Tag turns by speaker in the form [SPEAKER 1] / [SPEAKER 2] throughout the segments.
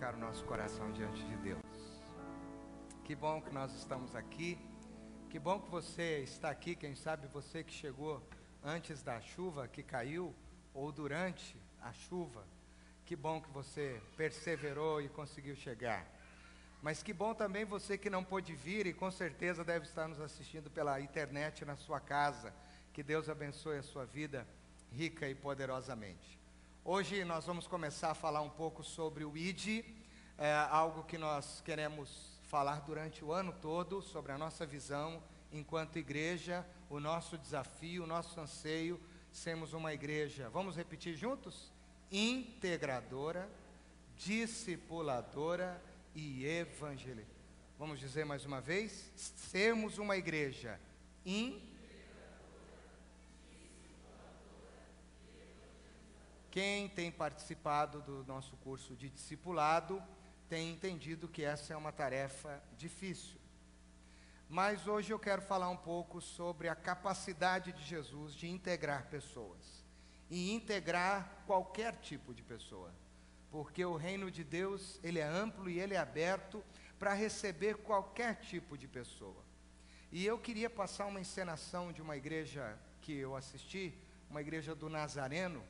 [SPEAKER 1] colocar o nosso coração diante de Deus. Que bom que nós estamos aqui. Que bom que você está aqui. Quem sabe você que chegou antes da chuva que caiu ou durante a chuva. Que bom que você perseverou e conseguiu chegar. Mas que bom também você que não pôde vir e com certeza deve estar nos assistindo pela internet na sua casa. Que Deus abençoe a sua vida rica e poderosamente. Hoje nós vamos começar a falar um pouco sobre o ID, algo que nós queremos falar durante o ano todo, sobre a nossa visão enquanto igreja, o nosso desafio, o nosso anseio, sermos uma igreja, vamos repetir juntos? Integradora, discipuladora e evangélica. Vamos dizer mais uma vez? Sermos uma igreja Quem tem participado do nosso curso de discipulado tem entendido que essa é uma tarefa difícil. Mas hoje eu quero falar um pouco sobre a capacidade de Jesus de integrar pessoas. E integrar qualquer tipo de pessoa. Porque o reino de Deus, ele é amplo e ele é aberto para receber qualquer tipo de pessoa. E eu queria passar uma encenação de uma igreja que eu assisti, uma igreja do Nazareno,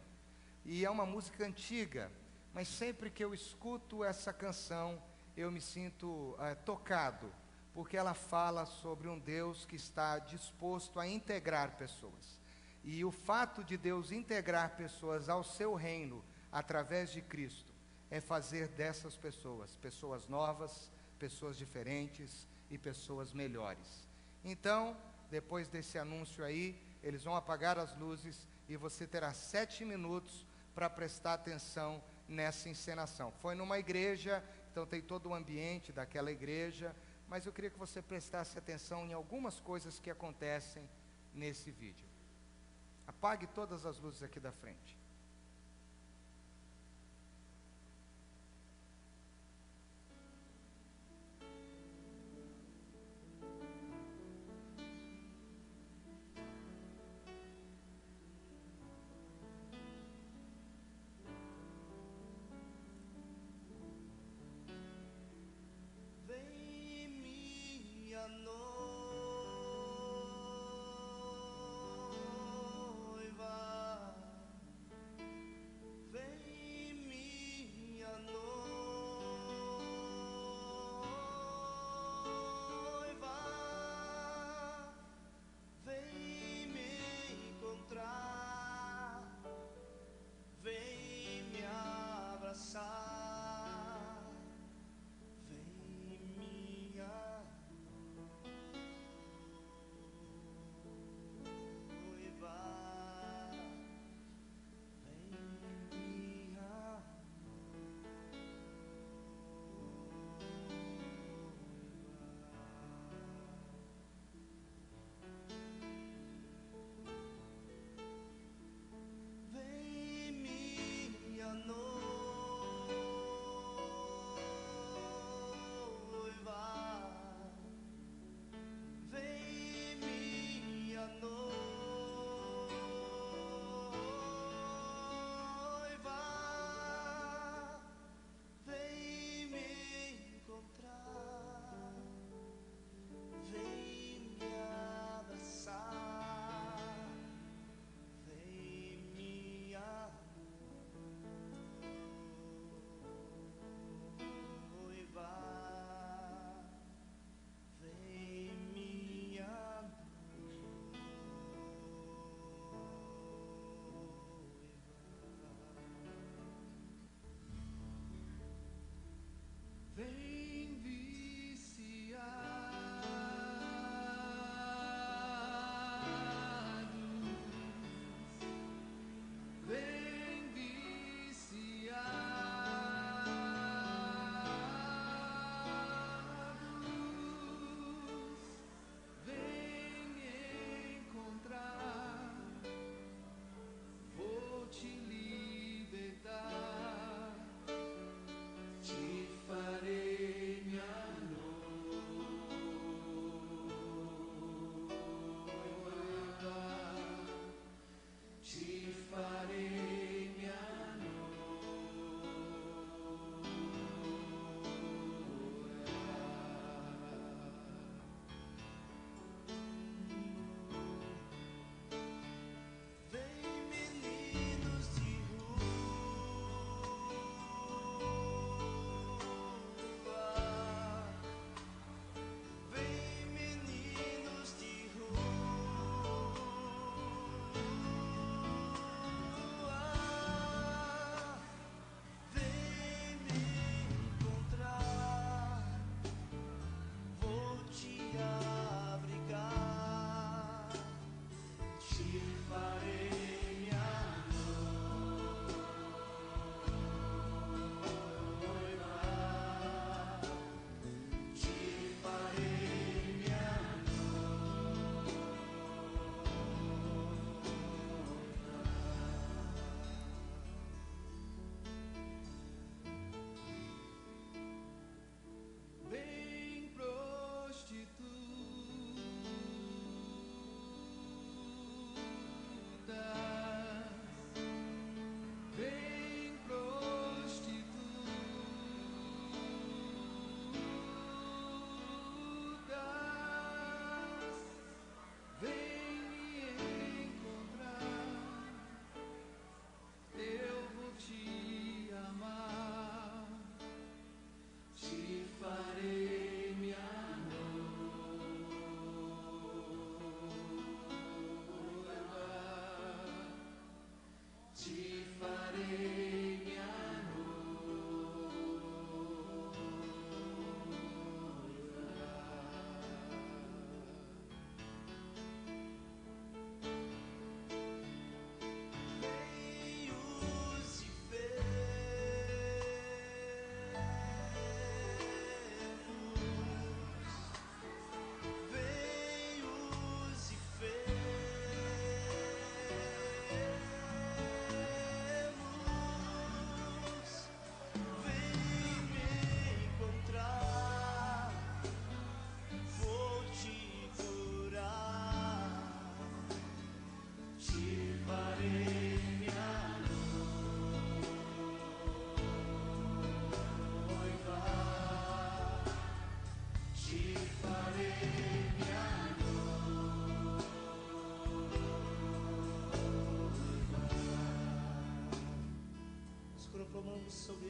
[SPEAKER 1] e é uma música antiga, mas sempre que eu escuto essa canção, eu me sinto tocado, porque ela fala sobre um Deus que está disposto a integrar pessoas. E o fato de Deus integrar pessoas ao seu reino, através de Cristo, é fazer dessas pessoas, pessoas novas, pessoas diferentes e pessoas melhores. Então, depois desse anúncio aí, eles vão apagar as luzes e você terá 7 minutos para prestar atenção nessa encenação. Foi numa igreja, então tem todo o ambiente daquela igreja, mas eu queria que você prestasse atenção em algumas coisas que acontecem nesse vídeo. Apague todas as luzes aqui da frente.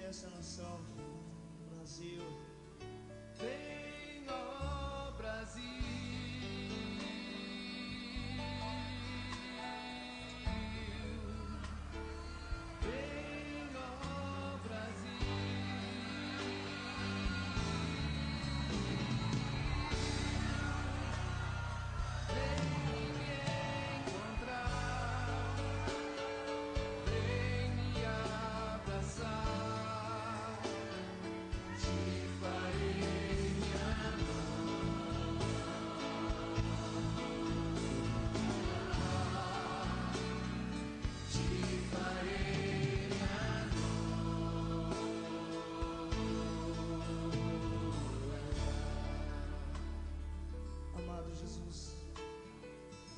[SPEAKER 2] essa nação, Brasil.
[SPEAKER 3] Vem, ó Brasil. Vem, ó Brasil. Vem me encontrar. Vem me abraçar. Te farei minha mão. Te farei minha
[SPEAKER 2] Amado Jesus,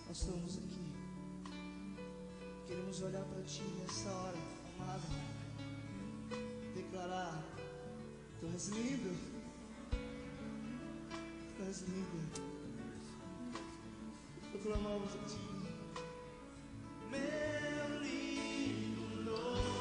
[SPEAKER 2] nós estamos aqui. Queremos olhar para Ti nessa hora, amado. Declarar: Tu és lindo. Tu és lindo. Proclamamos a Ti. Meu lindo noivo.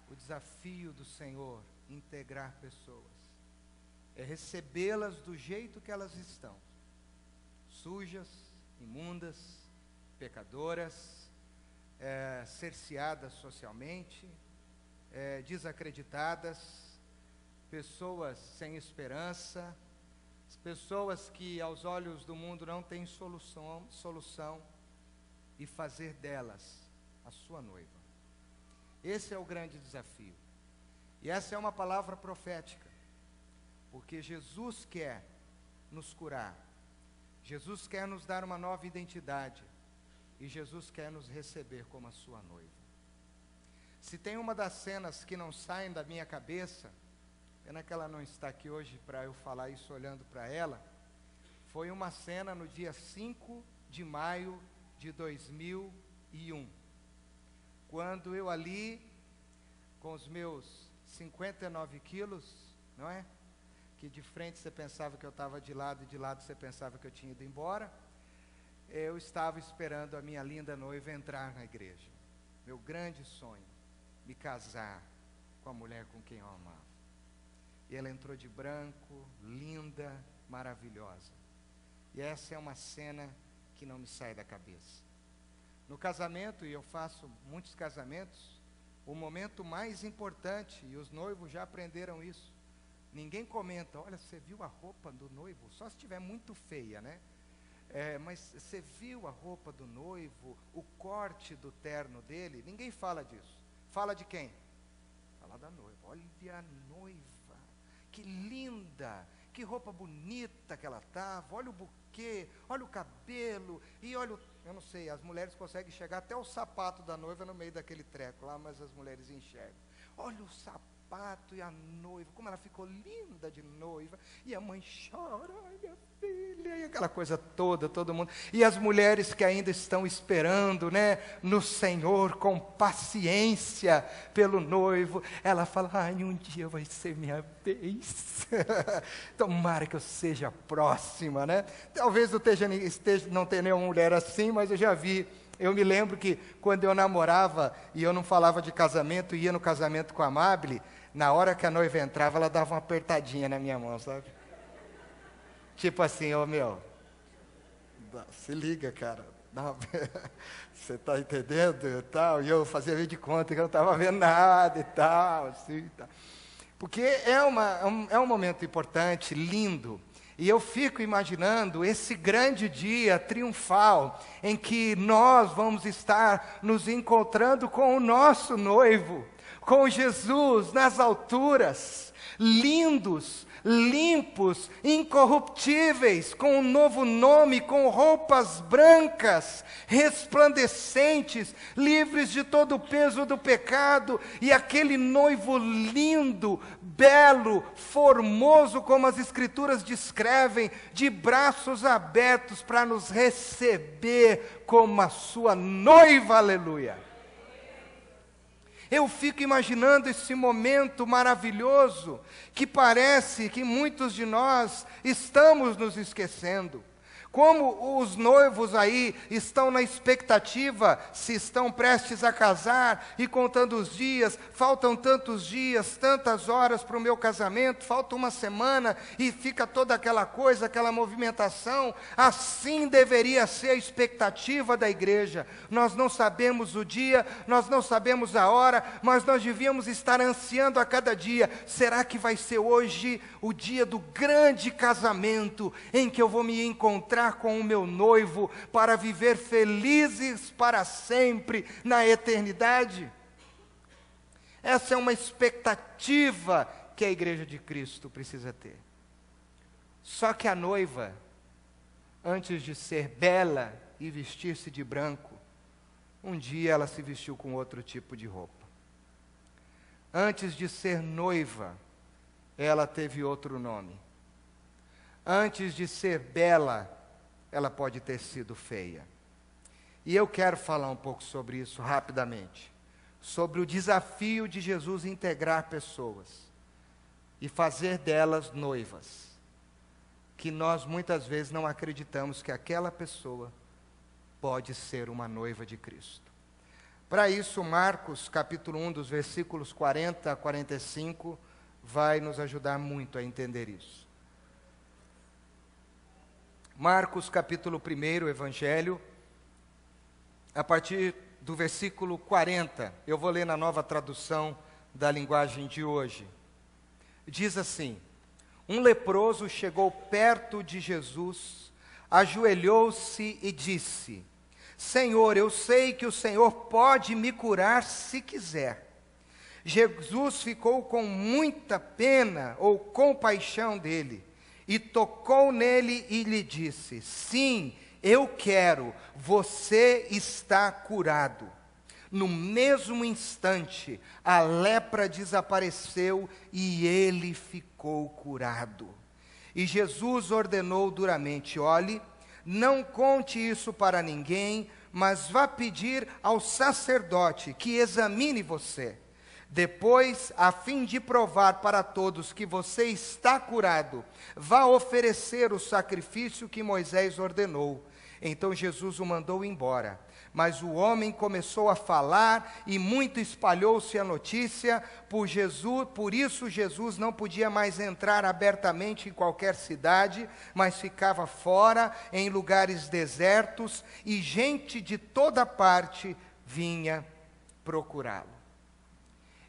[SPEAKER 1] O desafio do Senhor, integrar pessoas, é recebê-las do jeito que elas estão, sujas, imundas, pecadoras, cerceadas socialmente, desacreditadas, pessoas sem esperança, pessoas que aos olhos do mundo não têm solução, e fazer delas a sua noiva. Esse é o grande desafio. E essa é uma palavra profética, porque Jesus quer nos curar, Jesus quer nos dar uma nova identidade, e Jesus quer nos receber como a sua noiva. Se tem uma das cenas que não saem da minha cabeça, pena que ela não está aqui hoje para eu falar isso olhando para ela, foi uma cena no dia 5 de maio de 2001, quando eu ali, com os meus 59 quilos, não é? Que de frente você pensava que eu estava de lado, e de lado você pensava que eu tinha ido embora, eu estava esperando a minha linda noiva entrar na igreja. Meu grande sonho, me casar com a mulher com quem eu amava. E ela entrou de branco, linda, maravilhosa. E essa é uma cena que não me sai da cabeça. No casamento, e eu faço muitos casamentos, o momento mais importante, e os noivos já aprenderam isso, ninguém comenta: olha, você viu a roupa do noivo? Só se estiver muito feia, né? Mas você viu a roupa do noivo, o corte do terno dele? Ninguém fala disso. Fala de quem? Fala da noiva. Olha a noiva, que linda, que roupa bonita que ela estava, olha o buquê, olha o cabelo, e olha eu não sei, as mulheres conseguem chegar até o sapato da noiva no meio daquele treco lá, mas as mulheres enxergam. Olha o sapato e a noiva, como ela ficou linda de noiva, e a mãe chora: ai minha filha, e aquela coisa toda, todo mundo, e as mulheres que ainda estão esperando, né, no Senhor, com paciência pelo noivo, ela fala: ai, um dia vai ser minha vez, tomara que eu seja a próxima, né? Talvez não tenha nenhuma mulher assim, mas eu já vi. Eu me lembro que quando eu namorava e eu não falava de casamento, ia no casamento com a Amable, na hora que a noiva entrava, ela dava uma apertadinha na minha mão, sabe? Tipo assim: ô meu, se liga, cara, você está entendendo e tal? E eu fazia vídeo de conta que eu não estava vendo nada e tal, assim e tal. Porque é um momento importante, lindo. E eu fico imaginando esse grande dia triunfal, em que nós vamos estar nos encontrando com o nosso noivo, com Jesus nas alturas, lindos, limpos, incorruptíveis, com um novo nome, com roupas brancas, resplandecentes, livres de todo o peso do pecado, e aquele noivo lindo, belo, formoso, como as Escrituras descrevem, de braços abertos para nos receber como a sua noiva, aleluia. Eu fico imaginando esse momento maravilhoso, que parece que muitos de nós estamos nos esquecendo. Como os noivos aí estão na expectativa, se estão prestes a casar e contando os dias, faltam tantos dias, tantas horas para o meu casamento, falta uma semana e fica toda aquela coisa, aquela movimentação. Assim deveria ser a expectativa da igreja. Nós não sabemos o dia, nós não sabemos a hora, mas nós devíamos estar ansiando a cada dia. Será que vai ser hoje o dia do grande casamento, em que eu vou me encontrar com o meu noivo para viver felizes para sempre na eternidade? Essa é uma expectativa que a igreja de Cristo precisa ter. Só que a noiva, antes de ser bela e vestir-se de branco, um dia ela se vestiu com outro tipo de roupa. Antes de ser noiva, ela teve outro nome. Antes de ser bela, ela pode ter sido feia. E eu quero falar um pouco sobre isso rapidamente. Sobre o desafio de Jesus integrar pessoas e fazer delas noivas. Que nós muitas vezes não acreditamos que aquela pessoa pode ser uma noiva de Cristo. Para isso, Marcos capítulo 1, dos versículos 40 a 45, vai nos ajudar muito a entender isso. Marcos capítulo 1, Evangelho, a partir do versículo 40, eu vou ler na nova tradução da linguagem de hoje. Diz assim: um leproso chegou perto de Jesus, ajoelhou-se e disse: Senhor, eu sei que o Senhor pode me curar se quiser. Jesus ficou com muita pena ou compaixão dele, e tocou nele e lhe disse: sim, eu quero, você está curado. No mesmo instante, a lepra desapareceu e ele ficou curado. E Jesus ordenou duramente: olhe, não conte isso para ninguém, mas vá pedir ao sacerdote que examine você. Depois, a fim de provar para todos que você está curado, vá oferecer o sacrifício que Moisés ordenou. Então Jesus o mandou embora. Mas o homem começou a falar e muito espalhou-se a notícia. Por isso Jesus não podia mais entrar abertamente em qualquer cidade, mas ficava fora, em lugares desertos, e gente de toda parte vinha procurá-lo.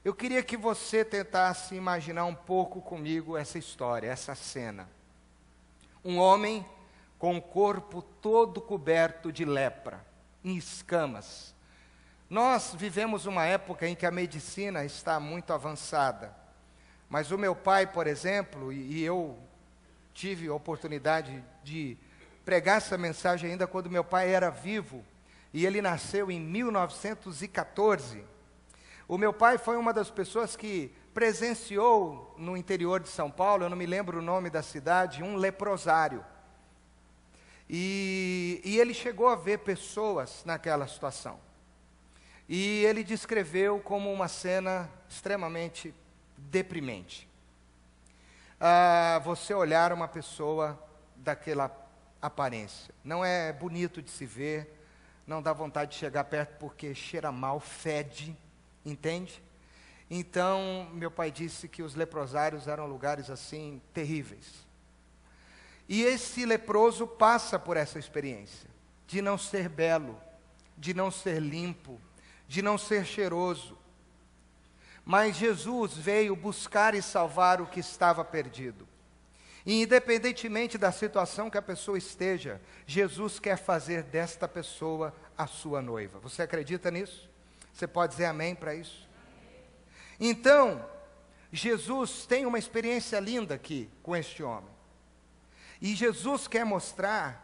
[SPEAKER 1] Eu queria que você tentasse imaginar um pouco comigo essa história, essa cena. Um homem com o corpo todo coberto de lepra, em escamas. Nós vivemos uma época em que a medicina está muito avançada. Mas o meu pai, por exemplo, e eu tive a oportunidade de pregar essa mensagem ainda quando meu pai era vivo, e ele nasceu em 1914. O meu pai foi uma das pessoas que presenciou no interior de São Paulo, eu não me lembro o nome da cidade, um leprosário. E ele chegou a ver pessoas naquela situação. E ele descreveu como uma cena extremamente deprimente. Você olhar uma pessoa daquela aparência. Não é bonito de se ver, não dá vontade de chegar perto porque cheira mal, fede. Entende? Então, meu pai disse que os leprosários eram lugares assim, terríveis. E esse leproso passa por essa experiência, de não ser belo, de não ser limpo, de não ser cheiroso. Mas Jesus veio buscar e salvar o que estava perdido. E independentemente da situação que a pessoa esteja, Jesus quer fazer desta pessoa a sua noiva. Você acredita nisso? Você pode dizer amém para isso? Então, Jesus tem uma experiência linda aqui com este homem. E Jesus quer mostrar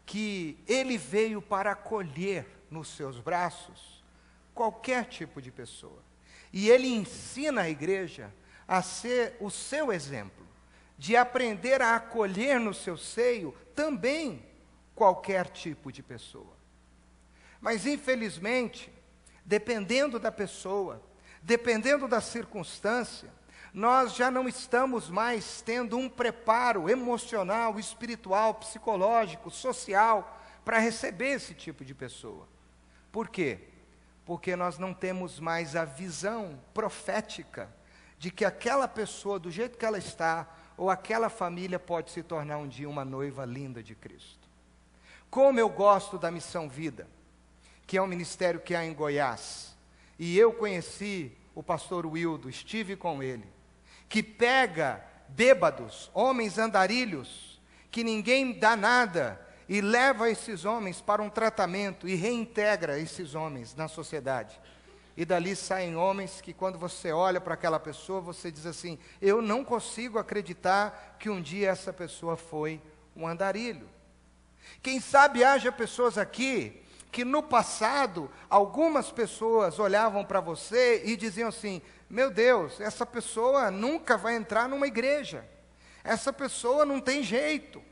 [SPEAKER 1] que ele veio para acolher nos seus braços qualquer tipo de pessoa. E ele ensina a igreja a ser o seu exemplo, de aprender a acolher no seu seio também qualquer tipo de pessoa. Mas, infelizmente, dependendo da pessoa, dependendo da circunstância, nós já não estamos mais tendo um preparo emocional, espiritual, psicológico, social, para receber esse tipo de pessoa. Por quê? Porque nós não temos mais a visão profética de que aquela pessoa, do jeito que ela está, ou aquela família pode se tornar um dia uma noiva linda de Cristo. Como eu gosto da Missão Vida, que é um ministério que há em Goiás, e eu conheci o pastor Wildo, estive com ele, que pega bêbados, homens andarilhos, que ninguém dá nada, e leva esses homens para um tratamento e reintegra esses homens na sociedade. E dali saem homens que, quando você olha para aquela pessoa, você diz assim: eu não consigo acreditar que um dia essa pessoa foi um andarilho. Quem sabe haja pessoas aqui que no passado, algumas pessoas olhavam para você e diziam assim: meu Deus, essa pessoa nunca vai entrar numa igreja, essa pessoa não tem jeito.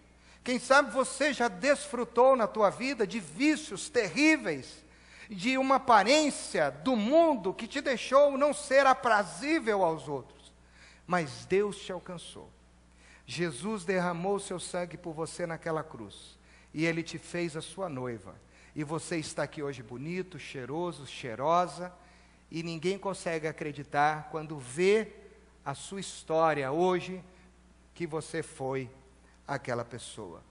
[SPEAKER 1] Quem sabe você já desfrutou na tua vida de vícios terríveis, de uma aparência do mundo que te deixou não ser aprazível aos outros. Mas Deus te alcançou. Jesus derramou seu sangue por você naquela cruz, e Ele te fez a sua noiva. E você está aqui hoje bonito, cheiroso, cheirosa, e ninguém consegue acreditar quando vê a sua história hoje, que você foi aquela pessoa.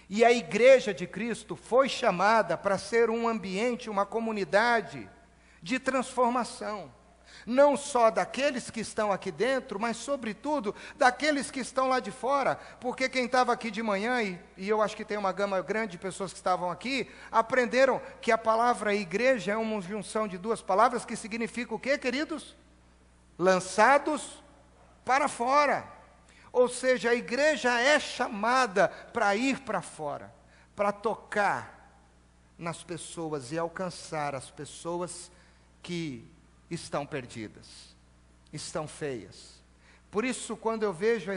[SPEAKER 1] E a igreja de Cristo foi chamada para ser um ambiente, uma comunidade de transformação. Não só daqueles que estão aqui dentro, mas sobretudo daqueles que estão lá de fora. Porque quem estava aqui de manhã, e eu acho que tem uma gama grande de pessoas que estavam aqui, aprenderam que a palavra igreja é uma junção de duas palavras que significa o quê, queridos? Lançados para fora. Ou seja, a igreja é chamada para ir para fora, para tocar nas pessoas e alcançar as pessoas que estão perdidas, estão feias. Por isso, quando eu vejo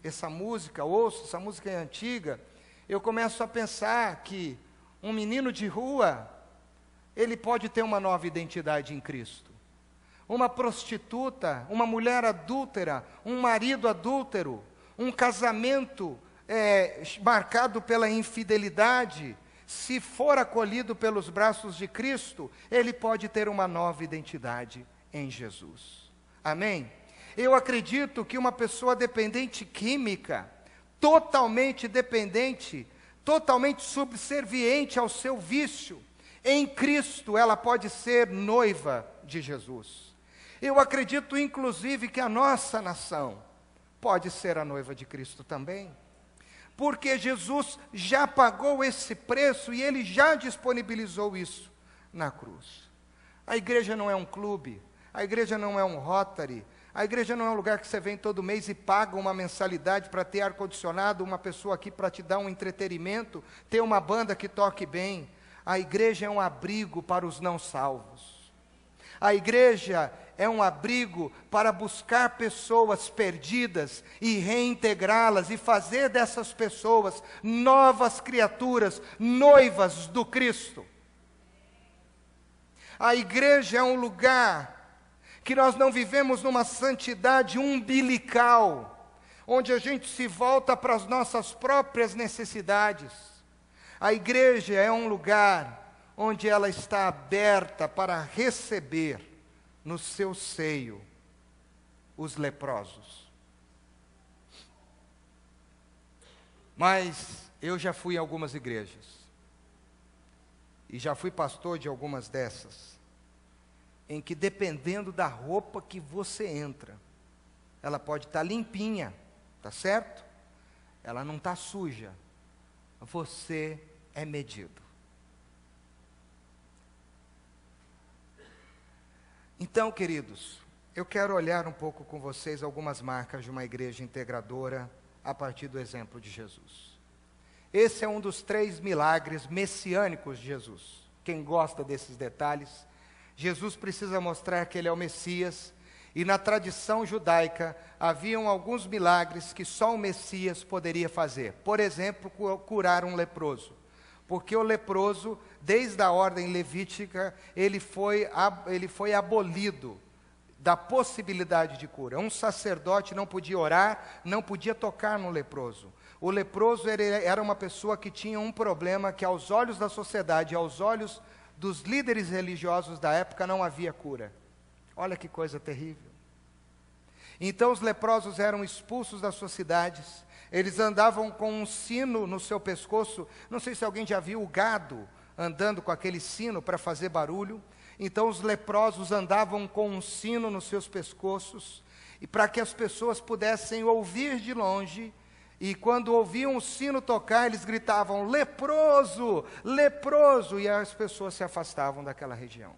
[SPEAKER 1] essa música, ouço, essa música é antiga, eu começo a pensar que um menino de rua, ele pode ter uma nova identidade em Cristo. Uma prostituta, uma mulher adúltera, um marido adúltero, um casamento marcado pela infidelidade, se for acolhido pelos braços de Cristo, ele pode ter uma nova identidade em Jesus. Amém? Eu acredito que uma pessoa dependente química, totalmente dependente, totalmente subserviente ao seu vício, em Cristo ela pode ser noiva de Jesus. Eu acredito, inclusive, que a nossa nação pode ser a noiva de Cristo também, porque Jesus já pagou esse preço e Ele já disponibilizou isso na cruz. A igreja não é um clube, a igreja não é um Rotary, a igreja não é um lugar que você vem todo mês e paga uma mensalidade para ter ar-condicionado, uma pessoa aqui para te dar um entretenimento, ter uma banda que toque bem. A igreja é um abrigo para os não salvos. A igreja é um abrigo para buscar pessoas perdidas e reintegrá-las e fazer dessas pessoas novas criaturas, noivas do Cristo. A igreja é um lugar que nós não vivemos numa santidade umbilical, onde a gente se volta para as nossas próprias necessidades. A igreja é um lugar onde ela está aberta para receber no seu seio os leprosos. Mas eu já fui em algumas igrejas, e já fui pastor de algumas dessas, em que dependendo da roupa que você entra, ela pode estar limpinha, tá certo? Ela não está suja, você é medido. Então, queridos, eu quero olhar um pouco com vocês algumas marcas de uma igreja integradora a partir do exemplo de Jesus. Esse é um dos 3 milagres messiânicos de Jesus. Quem gosta desses detalhes, Jesus precisa mostrar que ele é o Messias, e na tradição judaica haviam alguns milagres que só o Messias poderia fazer. Por exemplo, curar um leproso. Porque o leproso, desde a ordem levítica, ele foi abolido da possibilidade de cura. Um sacerdote não podia orar, não podia tocar no leproso. O leproso era uma pessoa que tinha um problema que aos olhos da sociedade, aos olhos dos líderes religiosos da época, não havia cura. Olha que coisa terrível. Então os leprosos eram expulsos das suas cidades, eles andavam com um sino no seu pescoço. Não sei se alguém já viu o gado andando com aquele sino para fazer barulho. Então os leprosos andavam com um sino nos seus pescoços, e para que as pessoas pudessem ouvir de longe, e quando ouviam o sino tocar, eles gritavam, leproso, leproso, e as pessoas se afastavam daquela região.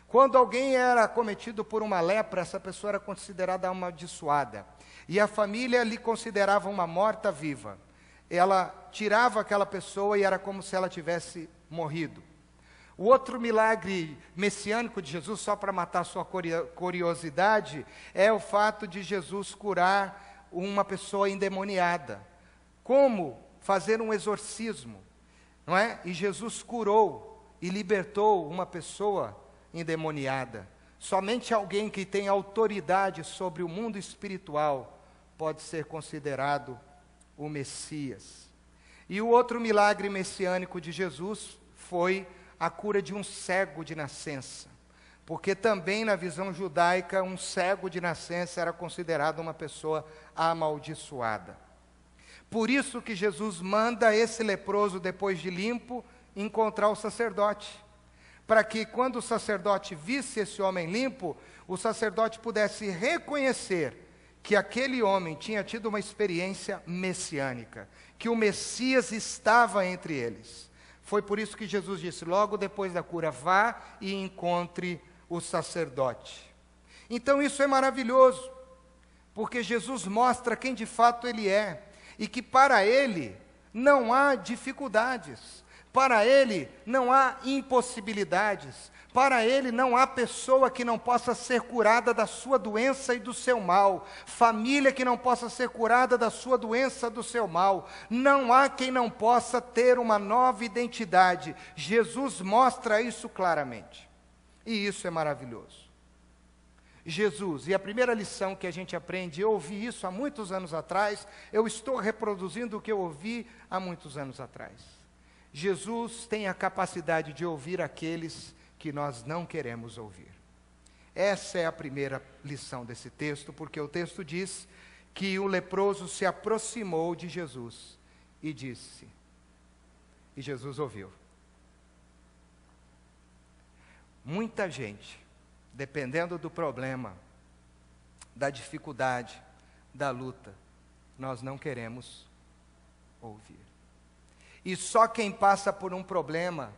[SPEAKER 1] Quando alguém era acometido por uma lepra, essa pessoa era considerada amaldiçoada, e a família lhe considerava uma morta-viva. Ela tirava aquela pessoa e era como se ela tivesse morrido. O outro milagre messiânico de Jesus, só para matar sua curiosidade, é o fato de Jesus curar uma pessoa endemoniada. Como fazer um exorcismo, não é? E Jesus curou e libertou uma pessoa endemoniada. Somente alguém que tem autoridade sobre o mundo espiritual pode ser considerado o Messias. E o outro milagre messiânico de Jesus foi a cura de um cego de nascença, porque também na visão judaica um cego de nascença era considerado uma pessoa amaldiçoada. Por isso que Jesus manda esse leproso, depois de limpo, encontrar o sacerdote, para que quando o sacerdote visse esse homem limpo, o sacerdote pudesse reconhecer que aquele homem tinha tido uma experiência messiânica, que o Messias estava entre eles. Foi por isso que Jesus disse, logo depois da cura, vá e encontre o sacerdote. Então isso é maravilhoso, porque Jesus mostra quem de fato ele é, e que para ele não há dificuldades, para ele não há impossibilidades, para ele não há pessoa que não possa ser curada da sua doença e do seu mal, família que não possa ser curada da sua doença, do seu mal. Não há quem não possa ter uma nova identidade. Jesus mostra isso claramente. E isso é maravilhoso. Jesus, e a primeira lição que a gente aprende, eu ouvi isso há muitos anos atrás, eu estou reproduzindo o que eu ouvi há muitos anos atrás. Jesus tem a capacidade de ouvir aqueles que nós não queremos ouvir. Essa é a primeira lição desse texto, porque o texto diz que o leproso se aproximou de Jesus e disse, e Jesus ouviu. Muita gente, dependendo do problema, da dificuldade, da luta, nós não queremos ouvir. E só quem passa por um problema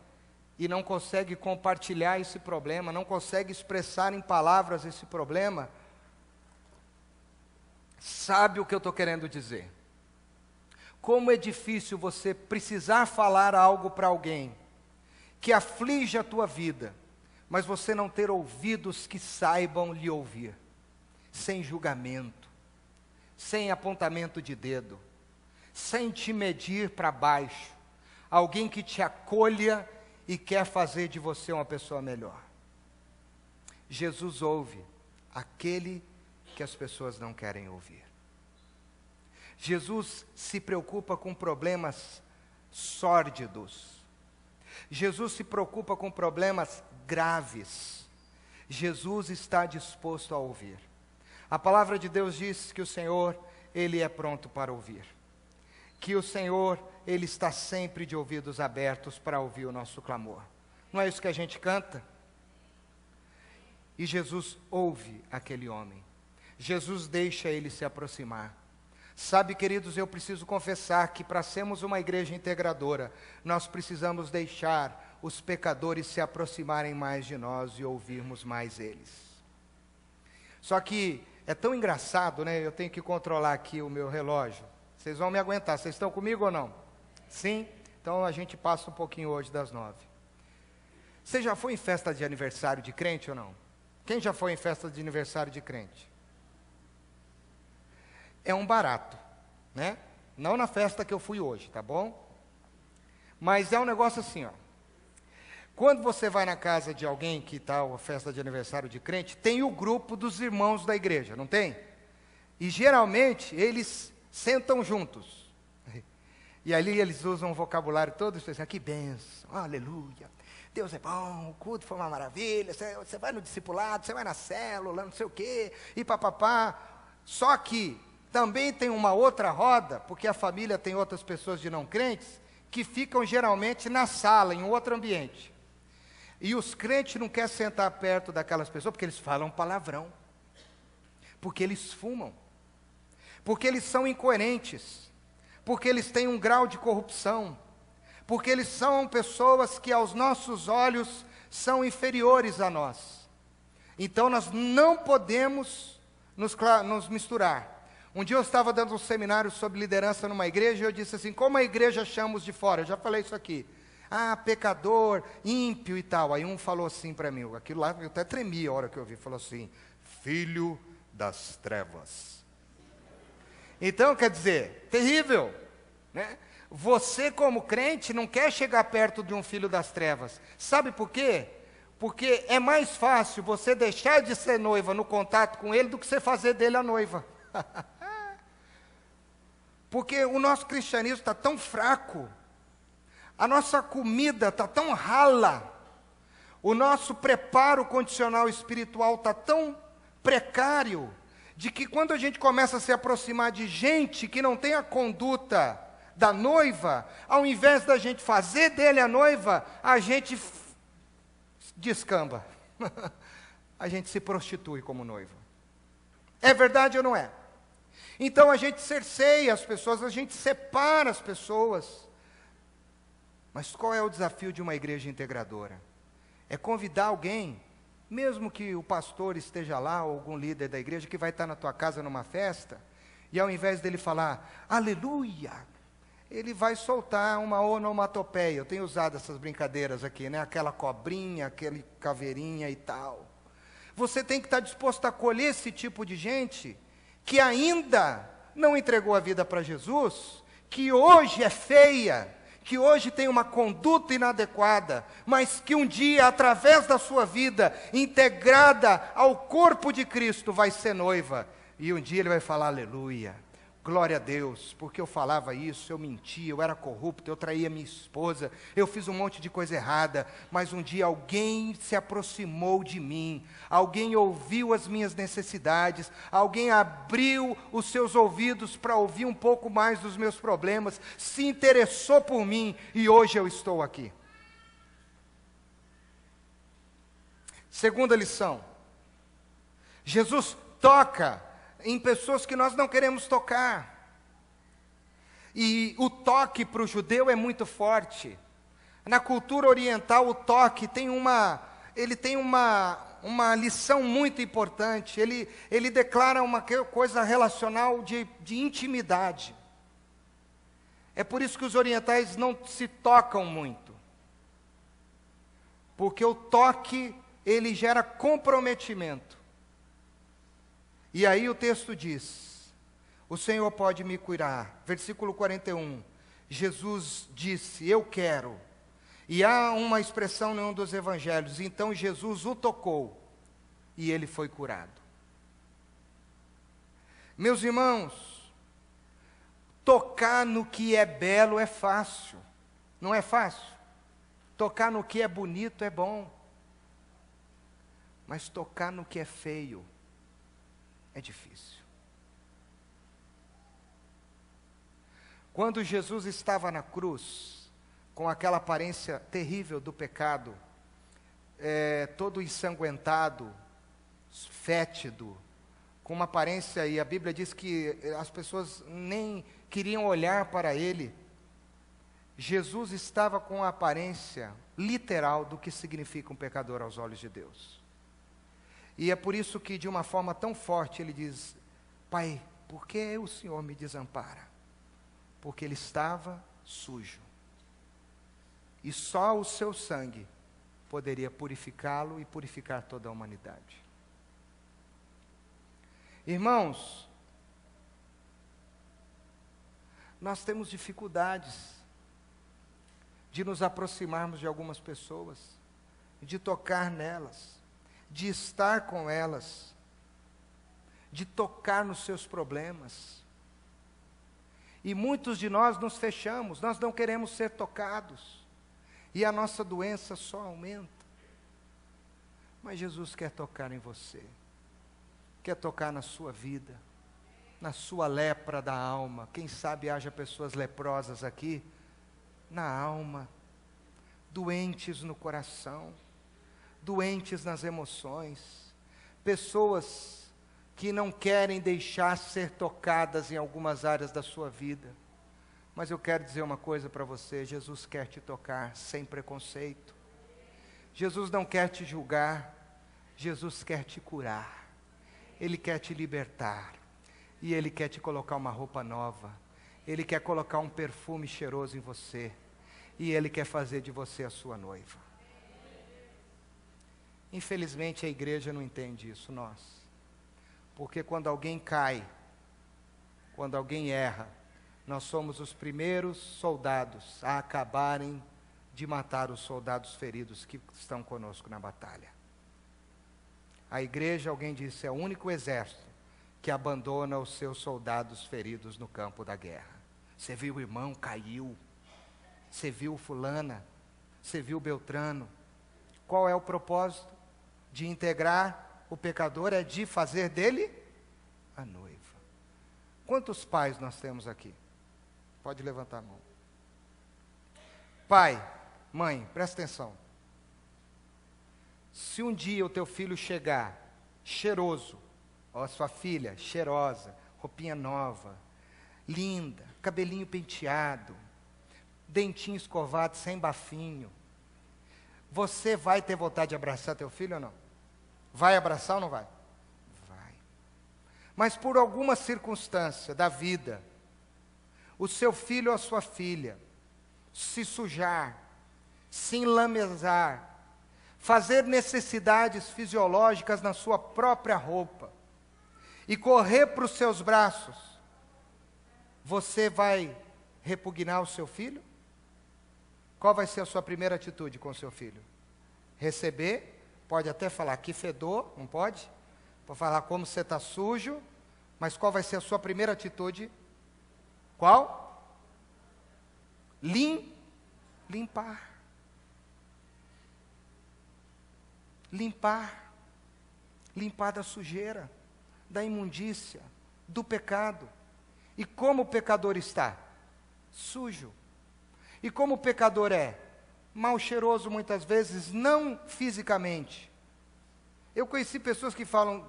[SPEAKER 1] e não consegue compartilhar esse problema, não consegue expressar em palavras esse problema, sabe o que eu estou querendo dizer. Como é difícil você precisar falar algo para alguém que aflige a tua vida, mas você não ter ouvidos que saibam lhe ouvir, sem julgamento, sem apontamento de dedo, sem te medir para baixo, alguém que te acolha e quer fazer de você uma pessoa melhor. Jesus ouve aquele que as pessoas não querem ouvir. Jesus se preocupa com problemas sórdidos. Jesus se preocupa com problemas graves. Jesus está disposto a ouvir. A palavra de Deus diz que o Senhor, Ele é pronto para ouvir. Que o Senhor, Ele está sempre de ouvidos abertos para ouvir o nosso clamor. Não é isso que a gente canta? E Jesus ouve aquele homem. Jesus deixa ele se aproximar. Sabe, queridos, eu preciso confessar que para sermos uma igreja integradora, nós precisamos deixar os pecadores se aproximarem mais de nós e ouvirmos mais eles. Só que é tão engraçado, né? Eu tenho que controlar aqui o meu relógio. Vocês vão me aguentar. Vocês estão comigo ou não? Sim? Então a gente passa um pouquinho hoje das 9. Você já foi em festa de aniversário de crente ou não? Quem já foi em festa de aniversário de crente? É um barato, né? Não na festa que eu fui hoje, tá bom? Mas é um negócio assim, ó. Quando você vai na casa de alguém que está a festa de aniversário de crente, tem o grupo dos irmãos da igreja, não tem? E geralmente eles sentam juntos. E ali eles usam um vocabulário todo especial. Que bênção, aleluia. Deus é bom, o culto foi uma maravilha. Você vai no discipulado, você vai na célula, não sei o quê, e papapá. Só que também tem uma outra roda, porque a família tem outras pessoas de não crentes, que ficam geralmente na sala, em outro ambiente. E os crentes não querem sentar perto daquelas pessoas, porque eles falam palavrão, porque eles fumam, porque eles são incoerentes, porque eles têm um grau de corrupção, porque eles são pessoas que aos nossos olhos são inferiores a nós. Então nós não podemos nos misturar. Um dia eu estava dando um seminário sobre liderança numa igreja, e eu disse assim, como a igreja chama os de fora? Eu já falei isso aqui. Ah, pecador, ímpio e tal. Aí um falou assim para mim, aquilo lá, eu até tremi a hora que eu ouvi, falou assim, filho das trevas. Então, quer dizer, terrível, né? Você como crente não quer chegar perto de um filho das trevas. Sabe por quê? Porque é mais fácil você deixar de ser noiva no contato com ele do que você fazer dele a noiva. Porque o nosso cristianismo está tão fraco, a nossa comida está tão rala, o nosso preparo condicional espiritual está tão precário, de que quando a gente começa a se aproximar de gente que não tem a conduta da noiva, ao invés da gente fazer dele a noiva, a gente descamba. A gente se prostitui como noiva. É verdade ou não é? Então a gente cerceia as pessoas, a gente separa as pessoas. Mas qual é o desafio de uma igreja integradora? É convidar alguém, mesmo que o pastor esteja lá, ou algum líder da igreja, que vai estar na tua casa numa festa, e ao invés dele falar, aleluia, ele vai soltar uma onomatopeia. Eu tenho usado essas brincadeiras aqui, né? Aquela cobrinha, aquele caveirinha e tal. Você tem que estar disposto a acolher esse tipo de gente, que ainda não entregou a vida para Jesus, que hoje é feia, que hoje tem uma conduta inadequada, mas que um dia, através da sua vida, integrada ao corpo de Cristo, vai ser noiva. E um dia ele vai falar, aleluia, glória a Deus, porque eu falava isso, eu mentia, eu era corrupto, eu traía minha esposa, eu fiz um monte de coisa errada, mas um dia alguém se aproximou de mim, alguém ouviu as minhas necessidades, alguém abriu os seus ouvidos para ouvir um pouco mais dos meus problemas, se interessou por mim e hoje eu estou aqui. Segunda lição, Jesus toca em pessoas que nós não queremos tocar. E o toque para o judeu é muito forte. Na cultura oriental, o toque tem uma lição muito importante. Ele declara uma coisa relacional de intimidade. É por isso que os orientais não se tocam muito. Porque o toque, ele gera comprometimento. E aí o texto diz, o Senhor pode me curar. Versículo 41, Jesus disse, eu quero. E há uma expressão em um dos evangelhos, então Jesus o tocou e ele foi curado. Meus irmãos, tocar no que é belo é fácil, não é fácil? Tocar no que é bonito é bom, mas tocar no que é feio é difícil. Quando Jesus estava na cruz, com aquela aparência terrível do pecado, todo ensanguentado, fétido, com uma aparência, e a Bíblia diz que as pessoas nem queriam olhar para ele, Jesus estava com a aparência literal do que significa um pecador aos olhos de Deus. E é por isso que, de uma forma tão forte, ele diz: Pai, por que o Senhor me desampara? Porque ele estava sujo. E só o seu sangue poderia purificá-lo e purificar toda a humanidade. Irmãos, nós temos dificuldades de nos aproximarmos de algumas pessoas, de tocar nelas, de estar com elas, de tocar nos seus problemas. E muitos de nós nos fechamos, nós não queremos ser tocados, e a nossa doença só aumenta. Mas Jesus quer tocar em você, quer tocar na sua vida, na sua lepra da alma. Quem sabe haja pessoas leprosas aqui, na alma, doentes no coração, doentes nas emoções, pessoas que não querem deixar ser tocadas em algumas áreas da sua vida. Mas eu quero dizer uma coisa para você: Jesus quer te tocar sem preconceito. Jesus não quer te julgar, Jesus quer te curar. Ele quer te libertar. E Ele quer te colocar uma roupa nova. Ele quer colocar um perfume cheiroso em você. E Ele quer fazer de você a sua noiva. Infelizmente a igreja não entende isso, nós. Porque quando alguém cai, quando alguém erra, nós somos os primeiros soldados a acabarem de matar os soldados feridos que estão conosco na batalha. A igreja, alguém disse, é o único exército que abandona os seus soldados feridos no campo da guerra. Você viu o irmão, caiu. Você viu fulana, você viu Beltrano. Qual é o propósito? De integrar o pecador, é de fazer dele a noiva. Quantos pais nós temos aqui? Pode levantar a mão. Pai, mãe, presta atenção. Se um dia o teu filho chegar cheiroso, ou a sua filha cheirosa, roupinha nova, linda, cabelinho penteado, dentinho escovado, sem bafinho, você vai ter vontade de abraçar teu filho ou não? Vai abraçar ou não vai? Vai. Mas por alguma circunstância da vida, o seu filho ou a sua filha se sujar, se enlamezar, fazer necessidades fisiológicas na sua própria roupa e correr para os seus braços, você vai repugnar o seu filho? Qual vai ser a sua primeira atitude com o seu filho? Receber, pode até falar que fedor, não pode? Pode falar como você está sujo, mas qual vai ser a sua primeira atitude? Qual? Limpar. Limpar. Limpar da sujeira, da imundícia, do pecado. E como o pecador está? Sujo. E como o pecador é? Mal cheiroso muitas vezes, não fisicamente. Eu conheci pessoas que falam,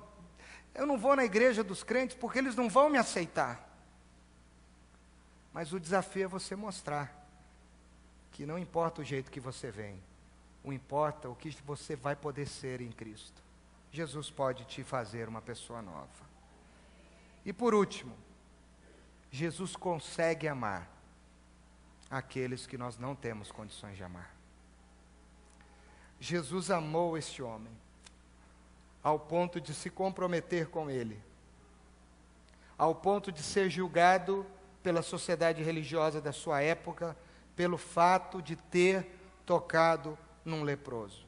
[SPEAKER 1] eu não vou na igreja dos crentes porque eles não vão me aceitar. Mas o desafio é você mostrar que não importa o jeito que você vem, o importa o que você vai poder ser em Cristo. Jesus pode te fazer uma pessoa nova. E por último, Jesus consegue amar aqueles que nós não temos condições de amar. Jesus amou este homem ao ponto de se comprometer com ele, ao ponto de ser julgado pela sociedade religiosa da sua época pelo fato de ter tocado num leproso.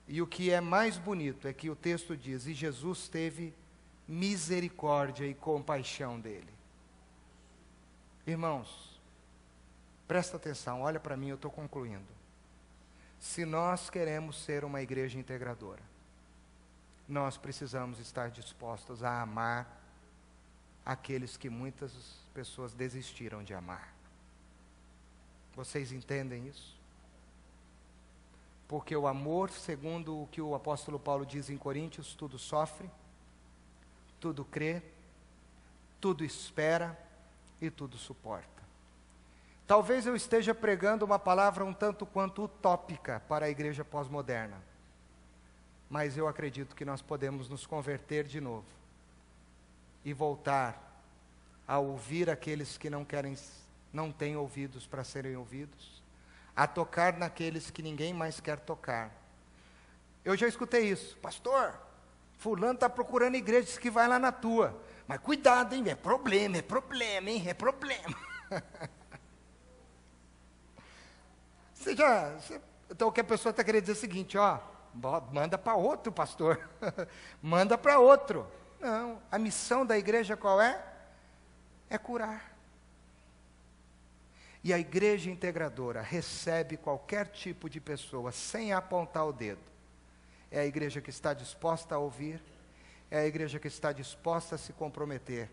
[SPEAKER 1] E o que é mais bonito é que o texto diz, e Jesus teve misericórdia e compaixão dele. Irmãos, presta atenção, olha para mim, eu estou concluindo. Se nós queremos ser uma igreja integradora, nós precisamos estar dispostos a amar aqueles que muitas pessoas desistiram de amar. Vocês entendem isso? Porque o amor, segundo o que o apóstolo Paulo diz em Coríntios, tudo sofre, tudo crê, tudo espera e tudo suporta. Talvez eu esteja pregando uma palavra um tanto quanto utópica para a igreja pós-moderna. mas eu acredito que nós podemos nos converter de novo e voltar a ouvir aqueles que não têm ouvidos para serem ouvidos, a tocar naqueles que ninguém mais quer tocar. Eu já escutei isso: pastor, fulano está procurando igrejas que vai lá na tua, mas cuidado, hein, é problema, hein, é problema. Então o que a pessoa está querendo dizer é o seguinte: ó, manda para outro pastor, manda para outro. Não, a missão da igreja qual é? É curar. E a igreja integradora recebe qualquer tipo de pessoa sem apontar o dedo. É a igreja que está disposta a ouvir, é a igreja que está disposta a se comprometer,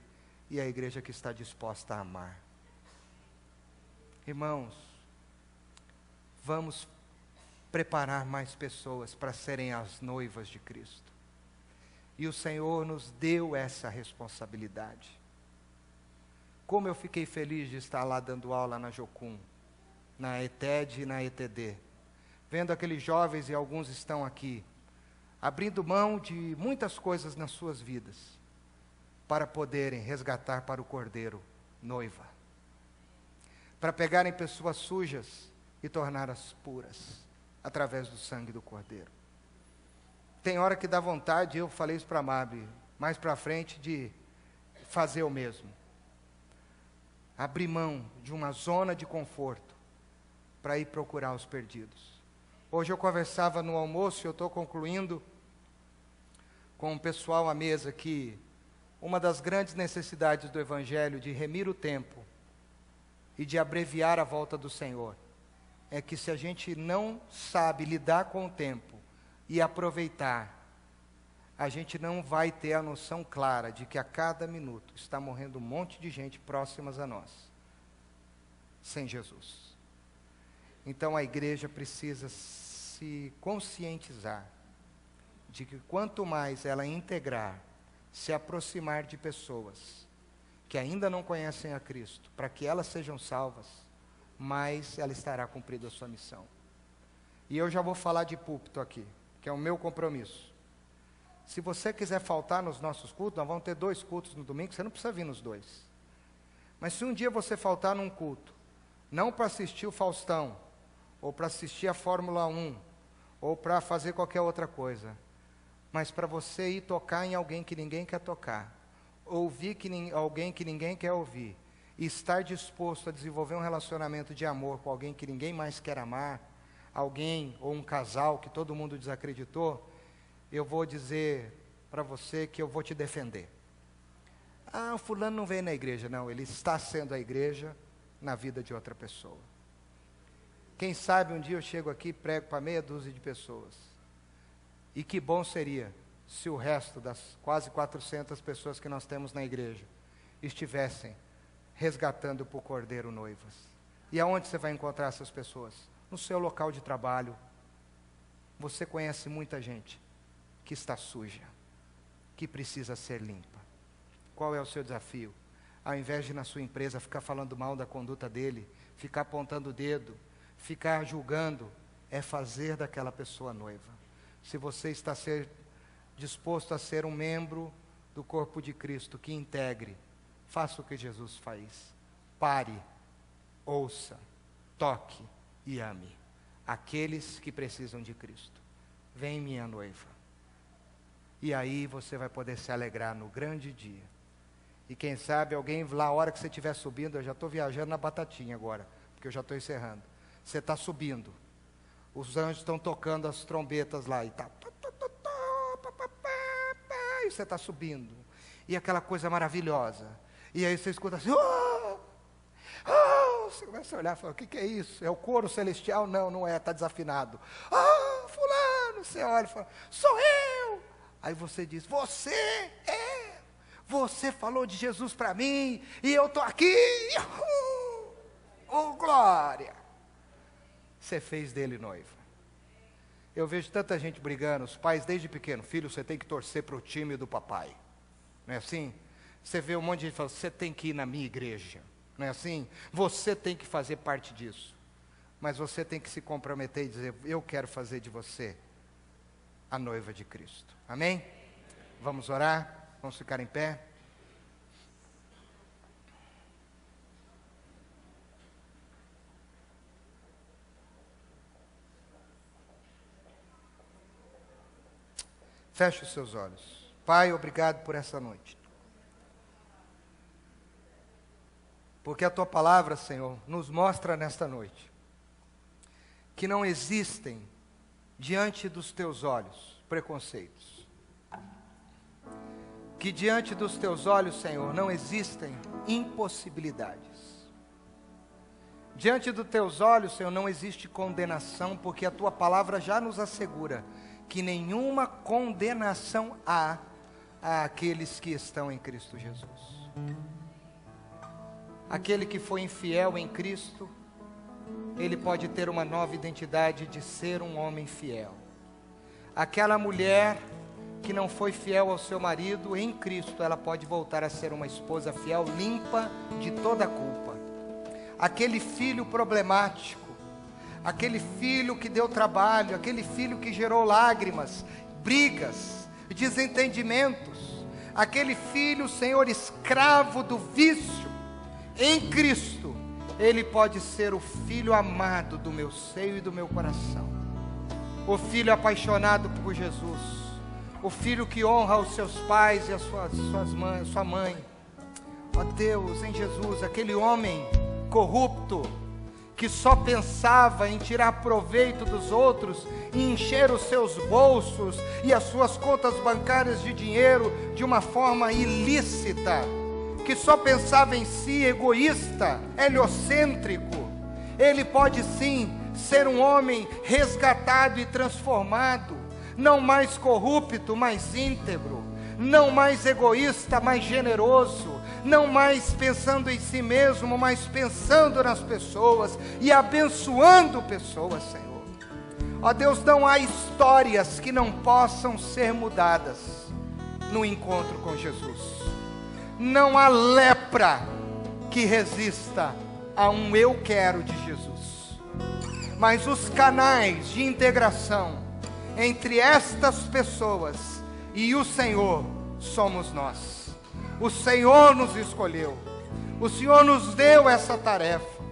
[SPEAKER 1] e é a igreja que está disposta a amar. Irmãos, vamos preparar mais pessoas para serem as noivas de Cristo. E o Senhor nos deu essa responsabilidade. Como eu fiquei feliz de estar lá dando aula na Jocum, na ETED e na ETD, vendo aqueles jovens, e alguns estão aqui, abrindo mão de muitas coisas nas suas vidas, para poderem resgatar para o Cordeiro noiva, para pegarem pessoas sujas e torná-las puras, através do sangue do Cordeiro. Tem hora que dá vontade, eu falei isso para a Mabi, mais para frente, de fazer o mesmo. Abrir mão de uma zona de conforto para ir procurar os perdidos. Hoje eu conversava no almoço, e eu estou concluindo, com o pessoal à mesa, que uma das grandes necessidades do Evangelho de remir o tempo e de abreviar a volta do Senhor é que, se a gente não sabe lidar com o tempo e aproveitar, a gente não vai ter a noção clara de que a cada minuto está morrendo um monte de gente próximas a nós, sem Jesus. Então a igreja precisa se conscientizar de que quanto mais ela integrar, se aproximar de pessoas que ainda não conhecem a Cristo, para que elas sejam salvas, mais ela estará cumprindo a sua missão. E eu já vou falar de púlpito aqui, que é o meu compromisso. Se você quiser faltar nos nossos cultos, nós vamos ter 2 cultos no domingo, você não precisa vir nos 2. Mas se um dia você faltar num culto, não para assistir o Faustão, ou para assistir a Fórmula 1, ou para fazer qualquer outra coisa, mas para você ir tocar em alguém que ninguém quer tocar, ouvir alguém que ninguém quer ouvir, e estar disposto a desenvolver um relacionamento de amor com alguém que ninguém mais quer amar, alguém ou um casal que todo mundo desacreditou, eu vou dizer para você que eu vou te defender. Ah, o fulano não veio na igreja. Não, ele está sendo a igreja na vida de outra pessoa. Quem sabe um dia eu chego aqui e prego para meia dúzia de pessoas. E que bom seria se o resto das quase 400 pessoas que nós temos na igreja estivessem resgatando para o Cordeiro noivas. E aonde você vai encontrar essas pessoas? No seu local de trabalho. Você conhece muita gente que está suja, que precisa ser limpa. Qual é o seu desafio? Ao invés de na sua empresa ficar falando mal da conduta dele, ficar apontando o dedo, ficar julgando, é fazer daquela pessoa noiva. Se você está disposto a ser um membro do corpo de Cristo, que integre, faça o que Jesus faz. Pare, ouça, toque e ame aqueles que precisam de Cristo. Vem, minha noiva. E aí você vai poder se alegrar no grande dia. E quem sabe alguém lá, a hora que você estiver subindo, eu já estou viajando na batatinha agora, porque eu já estou encerrando. Você está subindo. Os anjos estão tocando as trombetas lá, e e você está subindo. E aquela coisa maravilhosa. E aí você escuta assim, você começa a olhar e fala, o que é isso? É o coro celestial? Não, não é, está desafinado. Fulano, você olha e fala, sou eu. Aí você diz, você falou de Jesus para mim, e eu estou aqui, oh glória. Você fez dele noiva. Eu vejo tanta gente brigando, os pais desde pequeno, filho, você tem que torcer para o time do papai. Não é assim? Você vê um monte de gente falando, você tem que ir na minha igreja. Não é assim? Você tem que fazer parte disso. Mas você tem que se comprometer e dizer, eu quero fazer de você a noiva de Cristo. Amém? Vamos orar? Vamos ficar em pé? Feche os seus olhos. Pai, obrigado por essa noite. Porque a Tua palavra, Senhor, nos mostra nesta noite que não existem diante dos Teus olhos preconceitos. Que diante dos Teus olhos, Senhor, não existem impossibilidades. Diante dos Teus olhos, Senhor, não existe condenação, porque a Tua palavra já nos assegura que nenhuma condenação há àqueles que estão em Cristo Jesus. Aquele que foi infiel em Cristo, ele pode ter uma nova identidade de ser um homem fiel. Aquela mulher que não foi fiel ao seu marido, em Cristo ela pode voltar a ser uma esposa fiel, limpa de toda a culpa. Aquele filho problemático, aquele filho que deu trabalho, aquele filho que gerou lágrimas, brigas, desentendimentos, aquele filho, Senhor, escravo do vício, em Cristo, ele pode ser o filho amado do meu seio e do meu coração, o filho apaixonado por Jesus, o filho que honra os seus pais e a sua mãe. Ó Deus, em Jesus, aquele homem corrupto, que só pensava em tirar proveito dos outros, em encher os seus bolsos e as suas contas bancárias de dinheiro de uma forma ilícita, que só pensava em si, egoísta, heliocêntrico. Ele pode sim ser um homem resgatado e transformado, não mais corrupto, mas íntegro, não mais egoísta, mas generoso, não mais pensando em si mesmo, mas pensando nas pessoas e abençoando pessoas, Senhor. Ó Deus, não há histórias que não possam ser mudadas no encontro com Jesus. Não há lepra que resista a um eu quero de Jesus. Mas os canais de integração entre estas pessoas e o Senhor somos nós. O Senhor nos escolheu, o Senhor nos deu essa tarefa.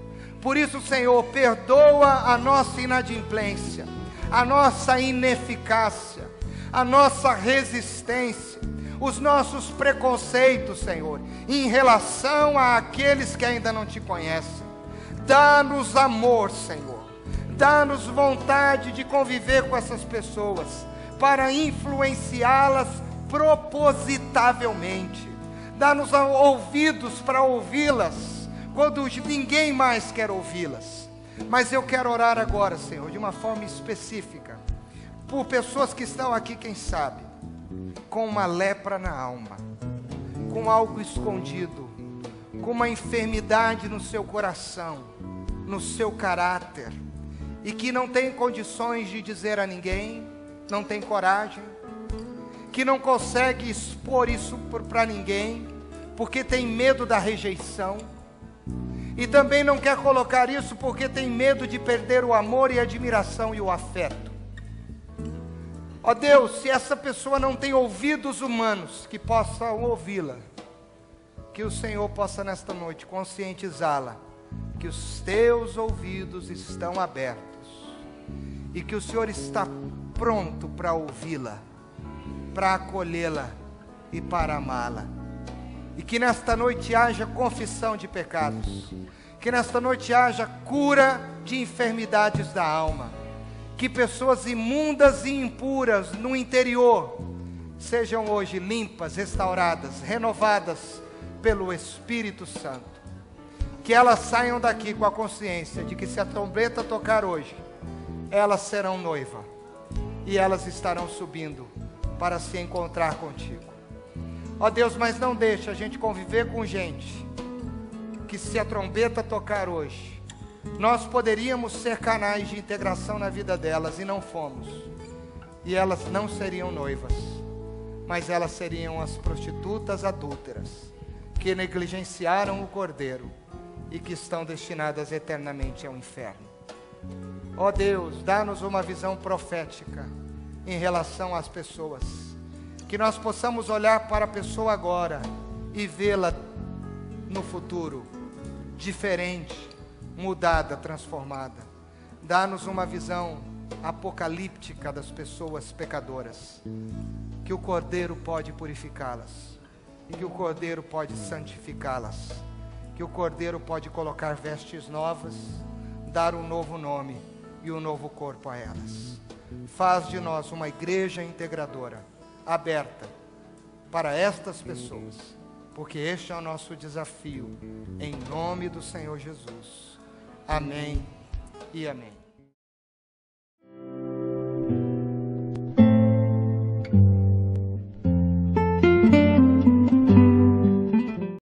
[SPEAKER 1] Por isso, Senhor, perdoa a nossa inadimplência, a nossa ineficácia, a nossa resistência, os nossos preconceitos, Senhor, em relação àqueles que ainda não te conhecem. Dá-nos amor, Senhor, dá-nos vontade de conviver com essas pessoas, para influenciá-las propositavelmente. Dá-nos ouvidos para ouvi-las, quando ninguém mais quer ouvi-las. Mas eu quero orar agora, Senhor, de uma forma específica, por pessoas que estão aqui, quem sabe, com uma lepra na alma, com algo escondido, com uma enfermidade no seu coração, no seu caráter, e que não tem condições de dizer a ninguém, não tem coragem, que não consegue expor isso para ninguém, porque tem medo da rejeição, e também não quer colocar isso porque tem medo de perder o amor e a admiração e o afeto. Ó Deus, se essa pessoa não tem ouvidos humanos que possam ouvi-la, que o Senhor possa nesta noite conscientizá-la, que os teus ouvidos estão abertos, e que o Senhor está pronto para ouvi-la, para acolhê-la e para amá-la. E que nesta noite haja confissão de pecados, que nesta noite haja cura de enfermidades da alma, que pessoas imundas e impuras no interior sejam hoje limpas, restauradas, renovadas pelo Espírito Santo. Que elas saiam daqui com a consciência de que se a trombeta tocar hoje, elas serão noiva, e elas estarão subindo para se encontrar contigo. Ó Deus, mas não deixa a gente conviver com gente que, se a trombeta tocar hoje, nós poderíamos ser canais de integração na vida delas, e não fomos. E elas não seriam noivas, mas elas seriam as prostitutas adúlteras, que negligenciaram o Cordeiro e que estão destinadas eternamente ao inferno. Ó Deus, dá-nos uma visão profética em relação às pessoas. Que nós possamos olhar para a pessoa agora e vê-la no futuro, diferente, mudada, transformada. Dá-nos uma visão apocalíptica das pessoas pecadoras, que o Cordeiro pode purificá-las, que o Cordeiro pode santificá-las, que o Cordeiro pode colocar vestes novas, dar um novo nome e um novo corpo a elas. Faz de nós uma igreja integradora, aberta para estas pessoas, porque este é o nosso desafio, em nome do Senhor Jesus. Amém e amém.